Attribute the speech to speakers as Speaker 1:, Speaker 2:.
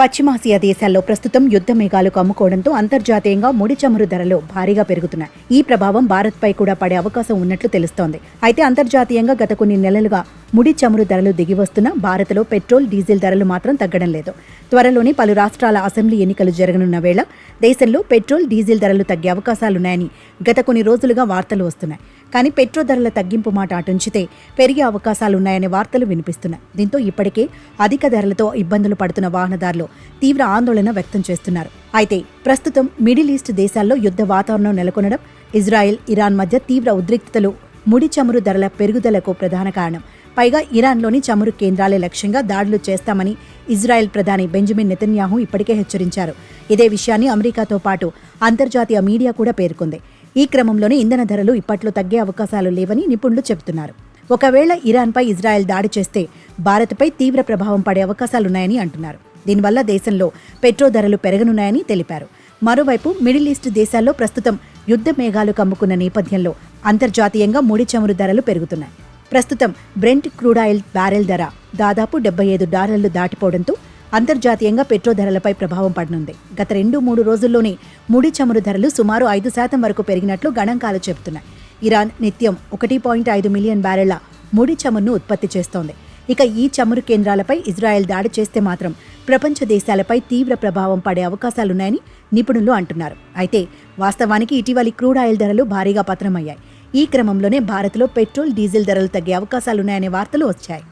Speaker 1: పశ్చిమాసియా దేశాల్లో ప్రస్తుతం యుద్ధ మేఘాలు కమ్ముకోవడంతో అంతర్జాతీయంగా ముడి చమురు ధరలు భారీగా పెరుగుతున్నాయి. ఈ ప్రభావం భారత్పై కూడా పడే అవకాశం ఉన్నట్లు తెలుస్తోంది. అయితే అంతర్జాతీయంగా గత కొన్ని నెలలుగా ముడి చమురు ధరలు దిగివస్తున్నా భారత్లో పెట్రోల్, డీజిల్ ధరలు మాత్రం తగ్గడం లేదు. త్వరలోనే పలు రాష్ట్రాల అసెంబ్లీ ఎన్నికలు జరగనున్న వేళ దేశంలో పెట్రోల్, డీజిల్ ధరలు తగ్గే అవకాశాలున్నాయని గత కొన్ని రోజులుగా వార్తలు వస్తున్నాయి. కానీ పెట్రోల్ ధరల తగ్గింపు మాట అటుంచితే పెరిగే అవకాశాలున్నాయనే వార్తలు వినిపిస్తున్నాయి. దీంతో ఇప్పటికే అధిక ధరలతో ఇబ్బందులు పడుతున్న వాహనదారులు తీవ్ర ఆందోళన వ్యక్తం చేస్తున్నారు. అయితే ప్రస్తుతం మిడిల్ ఈస్ట్ దేశాల్లో యుద్ధ వాతావరణం నెలకొనడం, ఇజ్రాయెల్, ఇరాన్ మధ్య తీవ్ర ఉద్రిక్తతలు ముడి చమురు ధరల పెరుగుదలకు ప్రధాన కారణం. పైగా ఇరాన్లోని చమురు కేంద్రాలే లక్ష్యంగా దాడులు చేస్తామని ఇజ్రాయెల్ ప్రధాని బెంజమిన్ నెతన్యాహు ఇప్పటికే హెచ్చరించారు. ఇదే విషయాన్ని అమెరికాతో పాటు అంతర్జాతీయ మీడియా కూడా పేర్కొంది. ఈ క్రమంలోనే ఇంధన ధరలు ఇప్పట్లో తగ్గే అవకాశాలు లేవని నిపుణులు చెబుతున్నారు. ఒకవేళ ఇరాన్పై ఇజ్రాయెల్ దాడి చేస్తే భారత్పై తీవ్ర ప్రభావం పడే అవకాశాలున్నాయని అంటున్నారు. దీనివల్ల దేశంలో పెట్రోల్ ధరలు పెరగనున్నాయని తెలిపారు. మరోవైపు మిడిల్ ఈస్ట్ దేశాల్లో ప్రస్తుతం యుద్ధ మేఘాలు కమ్ముకున్న నేపథ్యంలో అంతర్జాతీయంగా ముడి చమురు ధరలు పెరుగుతున్నాయి. ప్రస్తుతం బ్రెంట్ క్రూడ్ ఆయిల్ బ్యారెల్ ధర దాదాపు $75 దాటిపోవడంతో అంతర్జాతీయంగా పెట్రోల్ ధరలపై ప్రభావం పడనుంది. గత 2-3 రోజుల్లోనే ముడి చమురు ధరలు సుమారు 5% వరకు పెరిగినట్లు గణాంకాలు చెబుతున్నాయి. ఇరాన్ నిత్యం 1.5 మిలియన్ బ్యారెళ్ల ముడి చమురును ఉత్పత్తి చేస్తోంది. ఇక ఈ చమురు కేంద్రాలపై ఇజ్రాయెల్ దాడి చేస్తే మాత్రం ప్రపంచ దేశాలపై తీవ్ర ప్రభావం పడే అవకాశాలున్నాయని నిపుణులు అంటున్నారు. అయితే వాస్తవానికి ఇటీవలి క్రూడ్ ఆయిల్ ధరలు భారీగా పతనమయ్యాయి. ఈ క్రమంలోనే భారత్లో పెట్రోల్, డీజిల్ ధరలు తగ్గే అవకాశాలున్నాయనే వార్తలు వచ్చాయి.